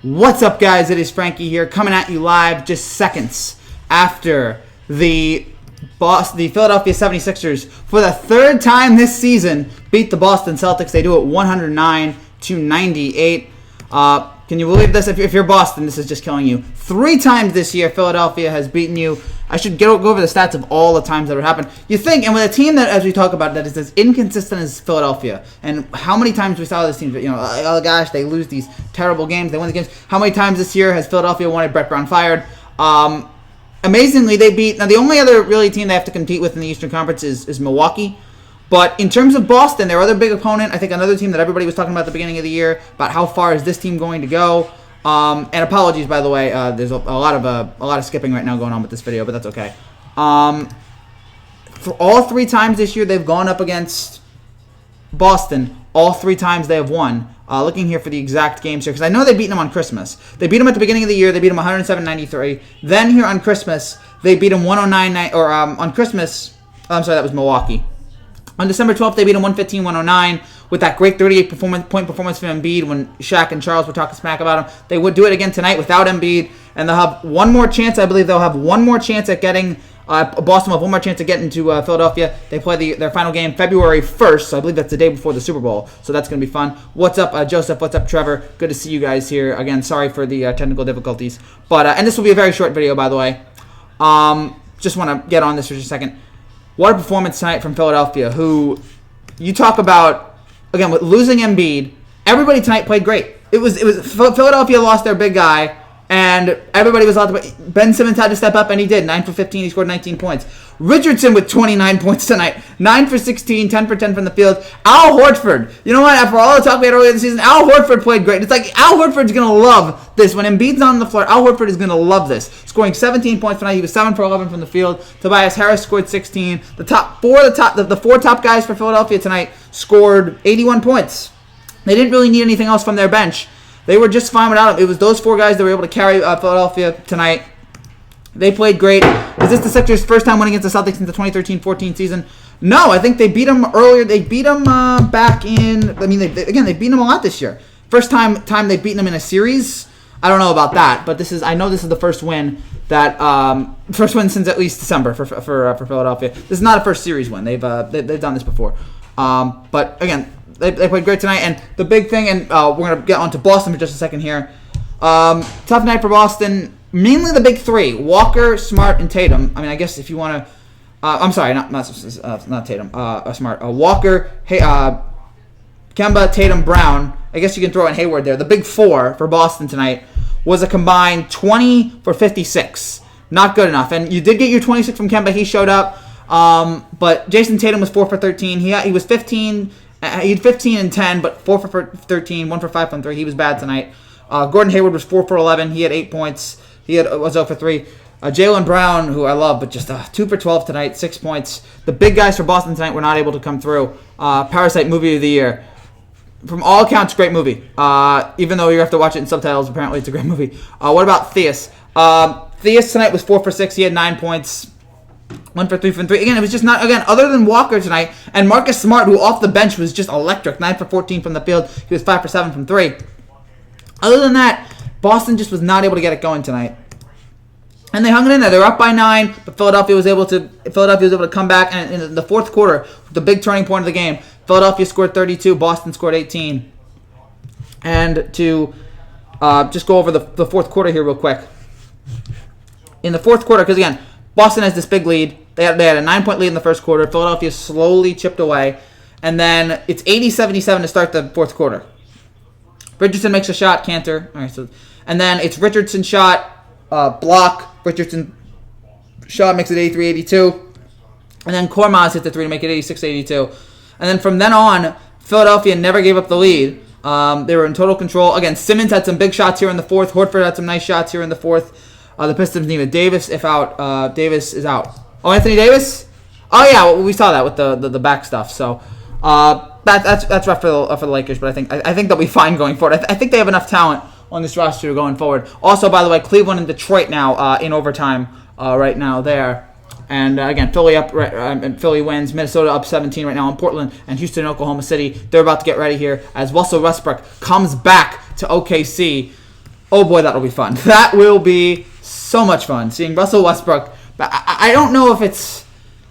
What's up, guys? It is Frankie here, coming at you live just seconds after the Philadelphia 76ers, for the third time this season, beat the Boston Celtics. They do it 109-98. Can you believe this? If you're Boston, this is just killing you. 3 times this year, Philadelphia has beaten you. I should go over the stats of all the times that it happened. You think, and with a team that, as we talk about, that is as inconsistent as Philadelphia, and how many times we saw this team, oh gosh, they lose these terrible games, they win the games. How many times this year has Philadelphia wanted Brett Brown fired? Amazingly, they beat, now the only other really team they have to compete with in the Eastern Conference is Milwaukee. But in terms of Boston, their other big opponent, I think another team that everybody was talking about at the beginning of the year, about how far is this team going to go. And apologies, by the way, there's a lot of skipping right now going on with this video, but that's okay. For all 3 times this year they've gone up against Boston, all 3 times they have won. Looking here for the exact games here, because I know they beat them on Christmas. They beat them at the beginning of the year. They beat them 107-93. Then here on Christmas, they beat them 109, or on Christmas, I'm sorry, that was Milwaukee. On December 12th, they beat them 115-109 with that great 38-point performance from Embiid when Shaq and Charles were talking smack about him. They would do it again tonight without Embiid, and they'll have one more chance. I believe they'll have one more chance at getting Boston will have one more chance to get into Philadelphia. They play their final game February 1st, so I believe that's the day before the Super Bowl. So that's going to be fun. What's up, Joseph? What's up, Trevor? Good to see you guys here. Again, sorry for the technical difficulties. But and this will be a very short video, by the way. Just want to get on this for just a second. What a performance tonight from Philadelphia, who you talk about, again, with losing Embiid, everybody tonight played great. It was Philadelphia lost their big guy, and everybody was allowed to. Ben Simmons had to step up, and he did. 9 for 15, he scored 19 points. Richardson with 29 points tonight. 9 for 16, 10 for 10 from the field. Al Horford, you know what? After all the talk we had earlier this season, Al Horford played great. It's like Al Horford's going to love this. When Embiid's on the floor, Al Horford is going to love this. Scoring 17 points tonight. He was 7 for 11 from the field. Tobias Harris scored 16. The 4 top guys for Philadelphia tonight scored 81 points. They didn't really need anything else from their bench. They were just fine without him. It was those 4 guys that were able to carry Philadelphia tonight. They played great. Is this the Sixers' first time winning against the Celtics since the 2013-14 season? No, I think they beat them earlier. They beat them back in. I mean, they beat them a lot this year. First time they've beaten them in a series. I don't know about that, but I know this is the first win since at least December for Philadelphia. This is not a first series win. They've done this before. But again, they played great tonight. And the big thing, and we're gonna get on to Boston for just a second here. Tough night for Boston. Mainly the big 3: Walker, Smart, and Tatum. I mean, I guess if you want to, I'm sorry, not Tatum. Smart. Walker, Kemba, Tatum, Brown. I guess you can throw in Hayward there. The big 4 for Boston tonight was a combined 20 for 56. Not good enough. And you did get your 26 from Kemba. He showed up. But Jason Tatum was 4 for 13. He was 15. He had 15 and 10, but 4 for 13, 1 for 5 from 3. He was bad tonight. Gordon Hayward was 4 for 11. He had 8 points. He was 0 for 3. Jaylen Brown, who I love, but just 2 for 12 tonight, 6 points. The big guys for Boston tonight were not able to come through. Parasite movie of the year. From all accounts, great movie. Even though you have to watch it in subtitles, apparently it's a great movie. What about Theus? Theus tonight was 4 for 6. He had 9 points. 1 for 3 from 3. Again, it was just not, other than Walker tonight, and Marcus Smart, who off the bench was just electric. 9 for 14 from the field. He was 5 for 7 from 3. Other than that, Boston just was not able to get it going tonight. And they hung it in there. They were up by 9, but Philadelphia was able to come back. And in the fourth quarter, the big turning point of the game, Philadelphia scored 32, Boston scored 18. And to just go over the fourth quarter here real quick. In the fourth quarter, because again, Boston has this big lead. They had a 9-point lead in the first quarter. Philadelphia slowly chipped away. And then it's 80-77 to start the fourth quarter. Richardson makes a shot, Cantor. All right, and then it's Richardson shot, block. Richardson shot makes it 83-82. And then Kormaz hit the 3 to make it 86-82. And then from then on, Philadelphia never gave up the lead. They were in total control. Again, Simmons had some big shots here in the fourth. Horford had some nice shots here in the fourth. The Pistons needed Davis. If out, Davis is out. Oh, Anthony Davis? Oh yeah, well, we saw that with the back stuff. So that's rough for the Lakers, but I think they'll be fine going forward. I think they have enough talent on this roster going forward. Also, by the way, Cleveland and Detroit now in overtime right now there. And again, Philly up, and Philly wins. Minnesota up 17 right now in Portland, and Houston and Oklahoma City. They're about to get ready here as Russell Westbrook comes back to OKC. Oh boy, that'll be fun. That will be so much fun, seeing Russell Westbrook. But I don't know if it's...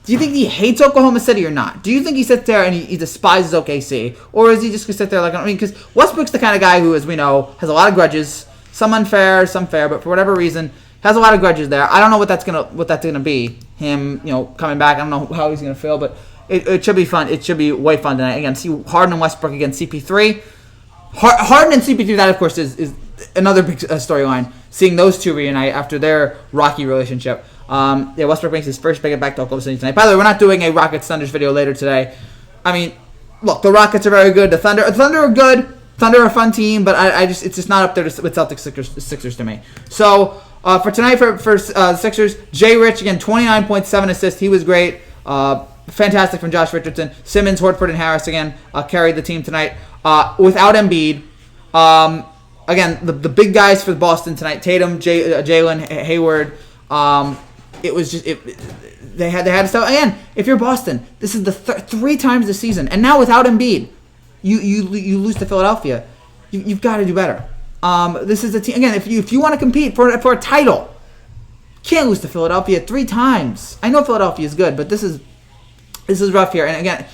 Do you think he hates Oklahoma City or not? Do you think he sits there and he despises OKC? Or is he just going to sit there like... I mean, because Westbrook's the kind of guy who, as we know, has a lot of grudges. Some unfair, some fair, but for whatever reason, has a lot of grudges there. I don't know what that's gonna be. Him, coming back. I don't know how he's going to feel, but it should be fun. It should be way fun tonight. Again, see Harden and Westbrook against CP3. Harden and CP3, that, of course, is another big storyline. Seeing those two reunite after their rocky relationship. Westbrook makes his first big back to Oklahoma City tonight. By the way, we're not doing a Rockets-Thunders video later today. I mean, look, the Rockets are very good. The Thunder are good. Thunder are a fun team, but it's just not up there with Celtics Sixers to me. So for tonight for Sixers, Jay Rich again 29.7 assists. He was great. Fantastic from Josh Richardson. Simmons, Horford, and Harris again carried the team tonight. Without Embiid, again the big guys for Boston tonight: Tatum, Jalen, Hayward. It was just they had to stop again. If you're Boston, this is the 3 times this season, and now without Embiid, you lose to Philadelphia. You've got to do better. This is a team again. If you want to compete for a title, you can't lose to Philadelphia 3 times. I know Philadelphia is good, but this is rough here. And again,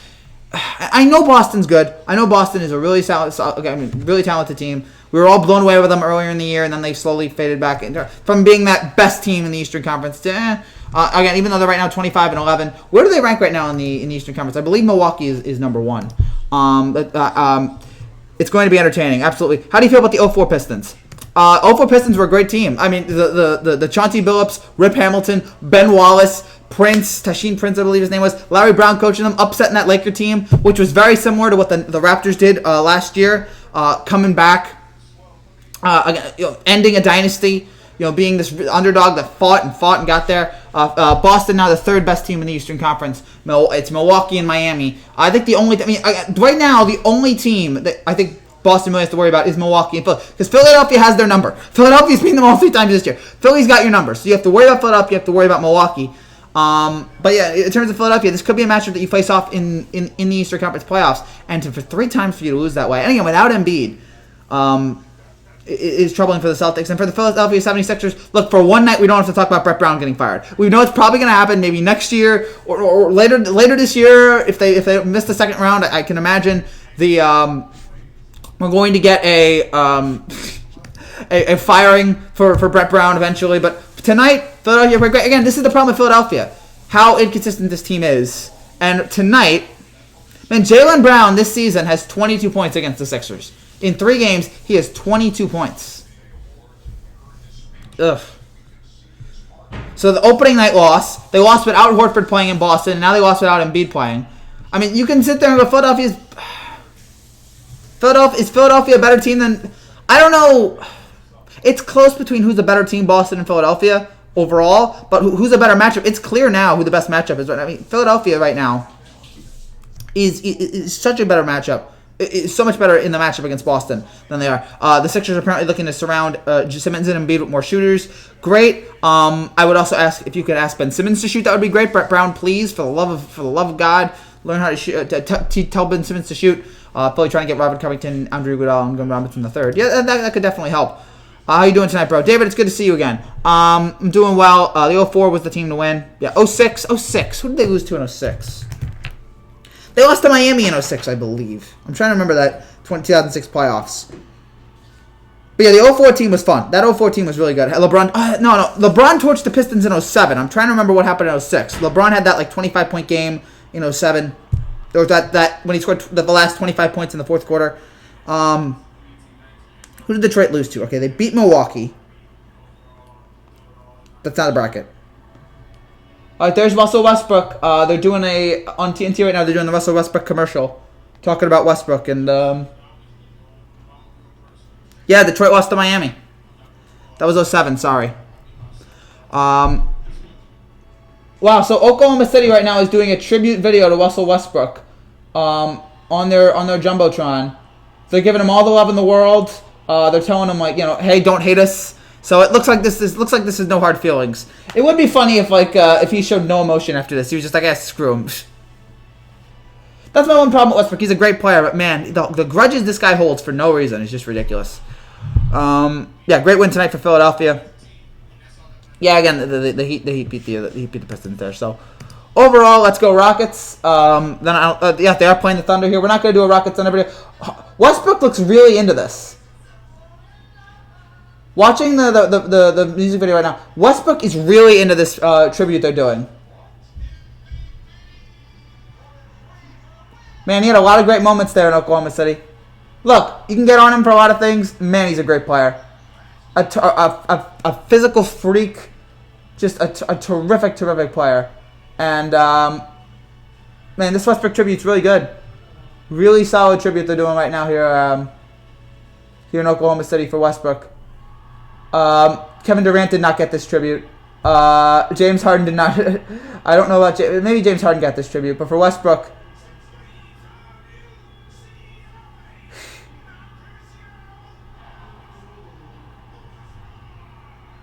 I know Boston's good. I know Boston is a really talented team. We were all blown away with them earlier in the year, and then they slowly faded back from being that best team in the Eastern Conference to again, even though they're right now 25-11. Where do they rank right now in the Eastern Conference? I believe Milwaukee is number 1. It's going to be entertaining, absolutely. How do you feel about the 04 Pistons? 04 Pistons were a great team. I mean, the Chauncey Billups, Rip Hamilton, Ben Wallace, Tasheen Prince, I believe his name was, Larry Brown coaching them, upsetting that Laker team, which was very similar to what the Raptors did last year, coming back, ending a dynasty, being this underdog that fought and got there. Boston now the 3rd best team in the Eastern Conference. It's Milwaukee and Miami. I think right now the only team that I think Boston really has to worry about is Milwaukee and Philadelphia, because Philadelphia has their number. Philadelphia's beaten them all 3 times this year. Philly's got your number, so you have to worry about Philadelphia. You have to worry about Milwaukee. But yeah, in terms of Philadelphia, this could be a matchup that you face off in the Eastern Conference playoffs, and for 3 times for you to lose that way, and again without Embiid, is troubling for the Celtics. And for the Philadelphia 76ers, look, for one night we don't have to talk about Brett Brown getting fired. We know it's probably going to happen maybe next year or later this year if they miss the second round. I can imagine we're going to get a firing for Brett Brown eventually. But tonight, Philadelphia played great. Again, this is the problem with Philadelphia, how inconsistent this team is. And tonight, Jaylen Brown this season has 22 points against the Sixers. In 3 games, he has 22 points. Ugh. So the opening night loss, they lost without Horford playing in Boston, and now they lost without Embiid playing. I mean, you can sit there and go, Is Philadelphia a better team than... I don't know. It's close between who's a better team, Boston and Philadelphia, overall, but who's a better matchup? It's clear now who the best matchup is. I mean, Philadelphia right now is such a better matchup. It's so much better in the matchup against Boston than they are. The Sixers are apparently looking to surround Simmons and Embiid with more shooters. Great. I would also ask if you could ask Ben Simmons to shoot. That would be great. Brett Brown, please, for the love of God, learn how to shoot. Tell Ben Simmons to shoot. Probably trying to get Robert Covington, Andrew Iguodala, and Glenn Robinson III. Yeah, that could definitely help. How you doing tonight, bro? David, it's good to see you again. I'm doing well. The 04 was the team to win. Yeah, 06. Who did they lose to in 06? They lost to Miami in 06, I believe. I'm trying to remember that 2006 playoffs. But yeah, the 04 team was fun. That 04 team was really good. LeBron torched the Pistons in 07. I'm trying to remember what happened in 06. LeBron had that 25-point game in 07. There was that when he scored the last 25 points in the fourth quarter. Who did Detroit lose to? Okay, they beat Milwaukee. That's not a bracket. All right, there's Russell Westbrook. They're doing on TNT right now. They're doing the Russell Westbrook commercial, talking about Westbrook, and yeah, Detroit lost to Miami. That was 07. Sorry. Wow. So Oklahoma City right now is doing a tribute video to Russell Westbrook, on their jumbotron. They're giving him all the love in the world. They're telling him hey, don't hate us. So it looks like this is no hard feelings. It would be funny if he showed no emotion after this. He was just like, screw him. That's my one problem with Westbrook. He's a great player, but man, the grudges this guy holds for no reason is just ridiculous. Yeah, great win tonight for Philadelphia. Yeah, again, the Heat beat the Pistons there. So overall, let's go Rockets. Yeah, they are playing the Thunder here. We're not going to do a Rockets Thunder video. Westbrook looks really into this. Watching the music video right now, Westbrook is really into this tribute they're doing. Man, he had a lot of great moments there in Oklahoma City. Look, you can get on him for a lot of things. Man, he's a great player. A physical freak. Just a terrific player. And, man, this Westbrook tribute's really good. Really solid tribute they're doing right now here in Oklahoma City for Westbrook. Kevin Durant did not get this tribute. James Harden did not. I don't know about maybe James Harden got this tribute, but for Westbrook,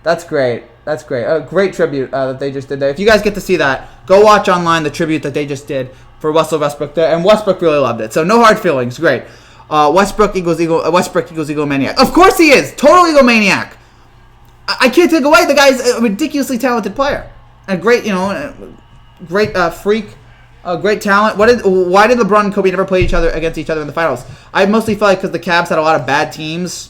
that's great. That's great. A great tribute that they just did there. If you guys get to see that, go watch online the tribute that they just did for Russell Westbrook there, and Westbrook really loved it. So no hard feelings. Great. Westbrook equals egomaniac. Of course he is. Total egomaniac. I can't take away the guy's a ridiculously talented player. A great, great freak, great talent. Why did LeBron and Kobe never play against each other in the finals? I mostly feel like because the Cavs had a lot of bad teams.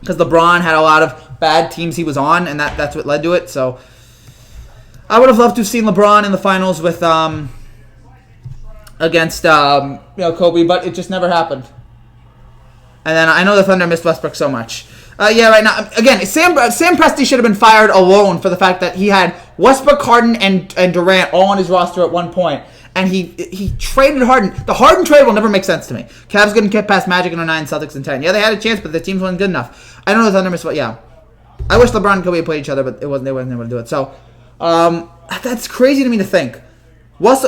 Because LeBron had a lot of bad teams he was on, and that's what led to it. So I would have loved to have seen LeBron in the finals with against Kobe, but it just never happened. And then I know the Thunder missed Westbrook so much. Yeah, right now again, Sam Presti should have been fired alone for the fact that he had Westbrook, Harden, and Durant all on his roster at one point. And he traded Harden. The Harden trade will never make sense to me. Cavs couldn't get past Magic in 09, Celtics in 10. Yeah, they had a chance, but the teams wasn't good enough. I don't know the Thunder missed, but yeah. I wish LeBron and Kobe had played each other, but they wasn't able to do it. So, that's crazy to me to think.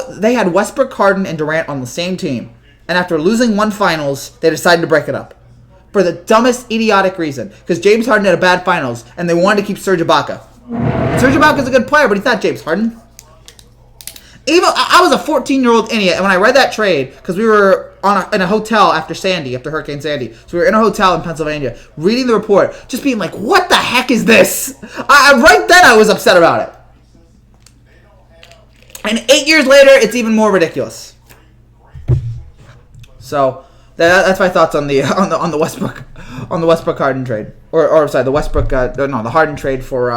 They had Westbrook, Harden, and Durant on the same team. And after losing one finals, they decided to break it up. For the dumbest, idiotic reason. Because James Harden had a bad finals, and they wanted to keep Serge Ibaka. Serge Ibaka's a good player, but he's not James Harden. Even I was a 14-year-old idiot, and when I read that trade, because we were in a hotel after Hurricane Sandy, so we were in a hotel in Pennsylvania, reading the report, just being like, what the heck is this? Right then I was upset about it. And 8 years later, it's even more ridiculous. So that's my thoughts on the Westbrook Harden trade, or sorry, the Westbrook the Harden trade for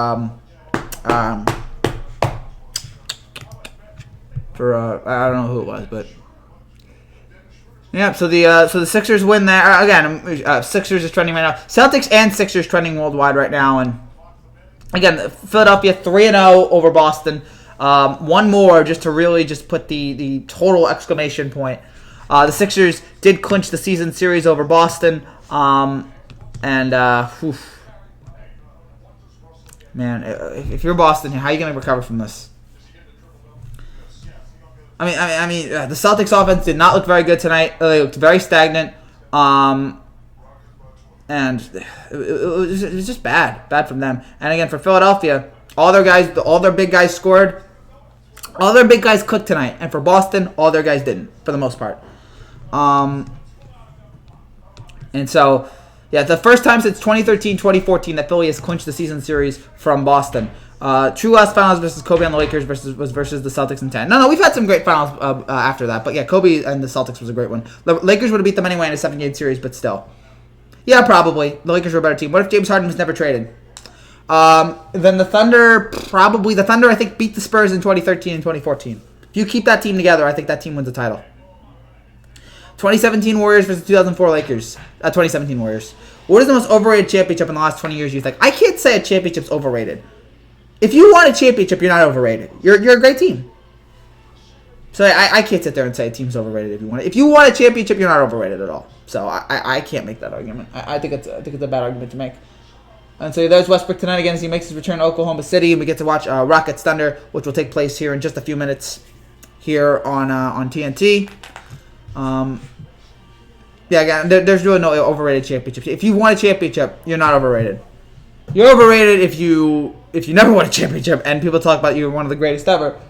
I don't know who it was, but yeah. So the Sixers win there again. Sixers is trending right now. Celtics and Sixers trending worldwide right now, and again, Philadelphia 3-0 over Boston. One more just to really just put the total exclamation point. The Sixers did clinch the season series over Boston, man, if you're Boston, how are you gonna recover from this? I mean, the Celtics offense did not look very good tonight. They looked very stagnant, and it was just bad from them. And again, for Philadelphia, all their big guys scored. All their big guys cooked tonight, and for Boston, all their guys didn't, for the most part. And so, yeah, the first time since 2013-2014 that Philly has clinched the season series from Boston. True last finals versus Kobe on the Lakers versus the Celtics in 10. No, we've had some great finals after that. But yeah, Kobe and the Celtics was a great one. The Lakers would have beat them anyway in a 7-game series, but still. Yeah, probably. The Lakers were a better team. What if James Harden was never traded? Then the Thunder, I think, beat the Spurs in 2013 and 2014. If you keep that team together, I think that team wins the title. 2017 Warriors versus 2004 Lakers. 2017 Warriors. What is the most overrated championship in the last 20 years you think? I can't say a championship's overrated. If you want a championship, you're not overrated. You're a great team. So I can't sit there and say a team's overrated if you want it. If you want a championship, you're not overrated at all. So I can't make that argument. I think it's a bad argument to make. And so there's Westbrook tonight again as he makes his return to Oklahoma City, and we get to watch Rockets Thunder, which will take place here in just a few minutes here on TNT. Yeah, again, there's really no overrated championship. If you want a championship, you're not overrated. You're overrated if you never won a championship and people talk about you one of the greatest ever.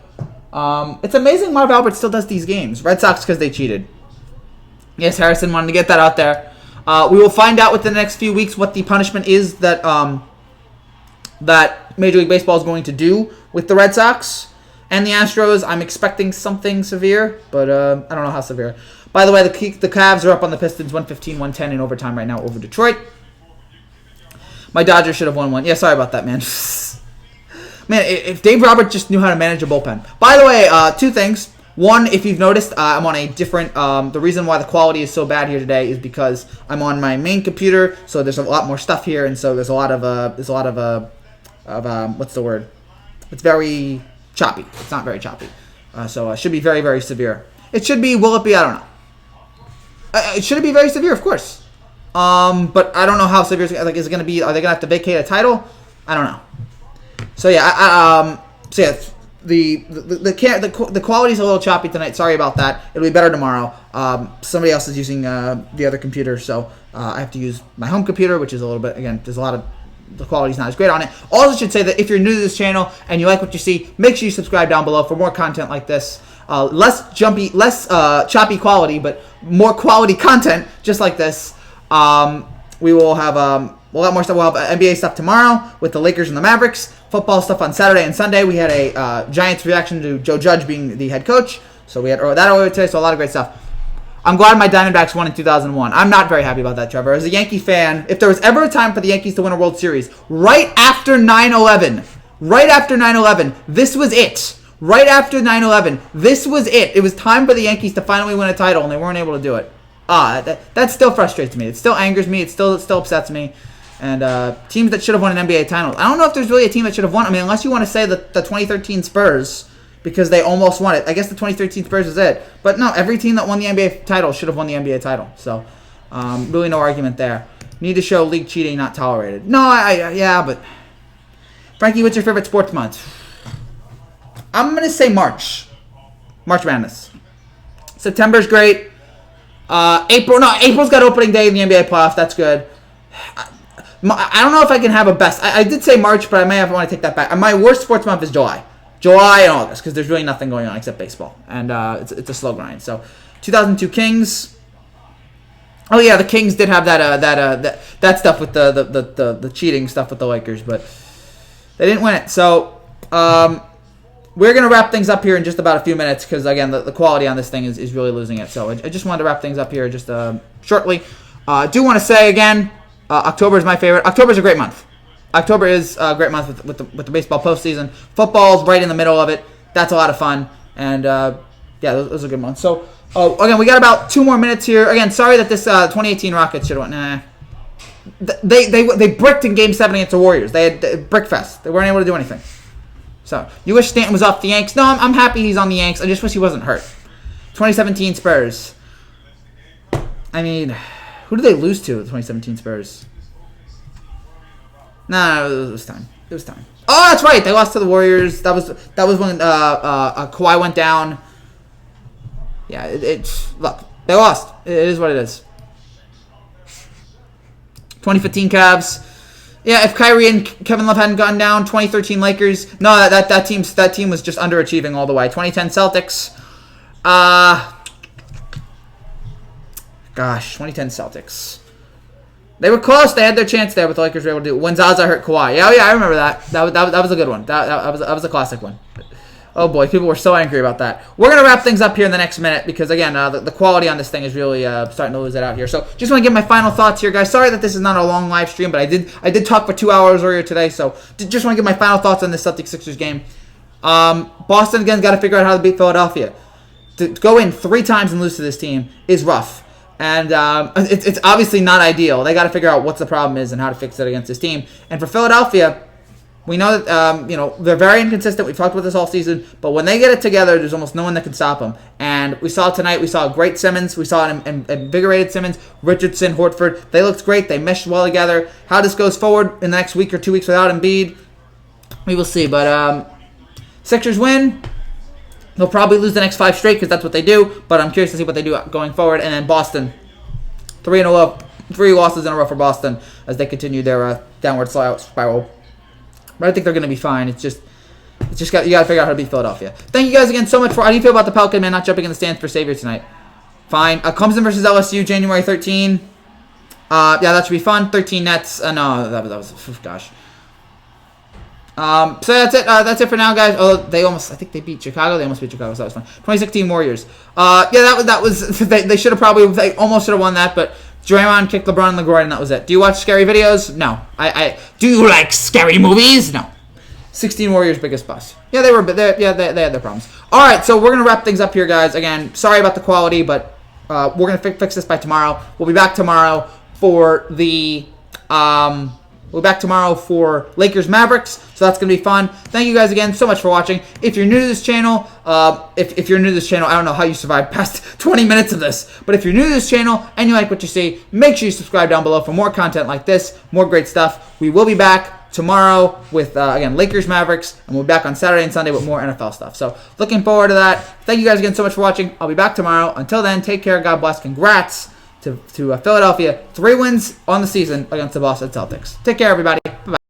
It's amazing Marv Albert still does these games. Red Sox because they cheated. Yes, Harrison wanted to get that out there. We will find out within the next few weeks what the punishment is that that Major League Baseball is going to do with the Red Sox and the Astros. I'm expecting something severe, but I don't know how severe. By the way, the Cavs are up on the Pistons 115-110 in overtime right now over Detroit. My Dodgers should have won one. Yeah, sorry about that, man. Man, if Dave Roberts just knew how to manage a bullpen. By the way, two things. One, if you've noticed, I'm on a different. The reason why the quality is so bad here today is because I'm on my main computer, so there's a lot more stuff here, and so there's a lot of what's the word? It's very choppy. It's not very choppy, so it should be very, very severe. It should be. Will it be? I don't know. It should be very severe, of course. But I don't know how severe. Like, is it going to be? Are they going to have to vacate a title? I don't know. So yeah, the quality's a little choppy tonight. Sorry about that. It'll be better tomorrow. Somebody else is using the other computer, so I have to use my home computer, which is a little bit, again, there's a lot of, the quality's not as great on it. Also, should say that if you're new to this channel and you like what you see, make sure you subscribe down below for more content like this. Less jumpy, less choppy quality, but more quality content just like this. We will have a lot more stuff. We'll have NBA stuff tomorrow with the Lakers and the Mavericks. Football stuff on Saturday and Sunday. We had a Giants reaction to Joe Judge being the head coach. So we had that earlier today. So a lot of great stuff. I'm glad my Diamondbacks won in 2001. I'm not very happy about that, Trevor. As a Yankee fan, if there was ever a time for the Yankees to win a World Series, right after 9/11, this was it. Right after 9/11, this was it. It was time for the Yankees to finally win a title, and they weren't able to do it. That still frustrates me. It still angers me. It still upsets me. And teams that should have won an NBA title. I don't know if there's really a team that should have won. I mean, unless you want to say that the 2013 Spurs, because they almost won it. I guess the 2013 Spurs is it. But no, every team that won the NBA title should have won the NBA title. So, really no argument there. Need to show league cheating not tolerated. No, yeah, but... Frankie, what's your favorite sports month? I'm going to say March. March Madness. September's great. April's got opening day in the NBA playoffs. That's good. I don't know if I can have a best. I did say March, but I may want to take that back. My worst sports month is July. July and August, because there's really nothing going on except baseball. And it's a slow grind. So, 2002 Kings. Oh, yeah, the Kings did have that stuff with the cheating stuff with the Lakers, but they didn't win it. So, we're going to wrap things up here in just about a few minutes because, again, the quality on this thing is really losing it. So I just wanted to wrap things up here just shortly. I do want to say, again, October is my favorite. October is a great month. October is a great month with the baseball postseason. Football's right in the middle of it. That's a lot of fun. And, yeah, those are good months. So, again, we got about 2 more minutes here. Again, sorry that this 2018 Rockets should have went. They bricked in Game 7 against the Warriors. They had brick fest. They weren't able to do anything. So, you wish Stanton was off the Yanks? No, I'm happy he's on the Yanks. I just wish he wasn't hurt. 2017 Spurs. I mean, who did they lose to, the 2017 Spurs? No, it was time. It was time. Oh, that's right. They lost to the Warriors. That was when Kawhi went down. Yeah, look, they lost. It is what it is. 2015 Cavs. Yeah, if Kyrie and Kevin Love hadn't gotten down, 2013 Lakers. No, that team was just underachieving all the way. 2010 Celtics. Gosh, 2010 Celtics. They were close. They had their chance there, but the Lakers were able to do it. When Zaza hurt Kawhi. Yeah, I remember that. That was a good one. That was a classic one. Oh boy, people were so angry about that. We're going to wrap things up here in the next minute because, again, the quality on this thing is really starting to lose it out here. So just want to give my final thoughts here, guys. Sorry that this is not a long live stream, but I did talk for 2 hours earlier today. So just want to give my final thoughts on this Celtics-Sixers game. Boston, again, got to figure out how to beat Philadelphia. To go in 3 times and lose to this team is rough. And it's obviously not ideal. They got to figure out what the problem is and how to fix it against this team. And for Philadelphia, we know that they're very inconsistent. We've talked about this all season, but when they get it together, there's almost no one that can stop them. And we saw it tonight. We saw a great Simmons. We saw an invigorated Simmons. Richardson, Horford. They looked great. They meshed well together. How this goes forward in the next week or 2 weeks without Embiid, we will see. But Sixers win. They'll probably lose the next 5 straight because that's what they do. But I'm curious to see what they do going forward. And then Boston, 3 losses in a row for Boston as they continue their downward spiral. But I think they're going to be fine. It's just you got to figure out how to beat Philadelphia. Thank you guys again so much for. How do you feel about the Pelican man not jumping in the stands for Savior tonight? Fine. Clemson versus LSU, January 13. Yeah, that should be fun. 13 nets. No, that was gosh. So that's it. That's it for now, guys. Oh, I think they beat Chicago. They almost beat Chicago, so that was fun. 2016 Warriors. Yeah, that was. They should have they almost should have won that, but Draymond kicked LeBron in the groin, and that was it. Do you watch scary videos? No. Do you like scary movies? No. 16 Warriors biggest bust. Yeah, they had their problems. All right, so we're gonna wrap things up here, guys. Again, sorry about the quality, but we're gonna fix this by tomorrow. We'll be back tomorrow for the Lakers Mavericks, so that's gonna be fun. Thank you guys again so much for watching. If you're new to this channel, if you're new to this channel, I don't know how you survived past 20 minutes of this, but if you're new to this channel and you like what you see, make sure you subscribe down below for more content like this, more great stuff. We will be back tomorrow with again Lakers Mavericks, and we'll be back on Saturday and Sunday with more NFL stuff. So looking forward to that. Thank you guys again so much for watching. I'll be back tomorrow. Until then, take care. God bless. Congrats to Philadelphia. 3 wins on the season against the Boston Celtics. Take care, everybody. Bye-bye.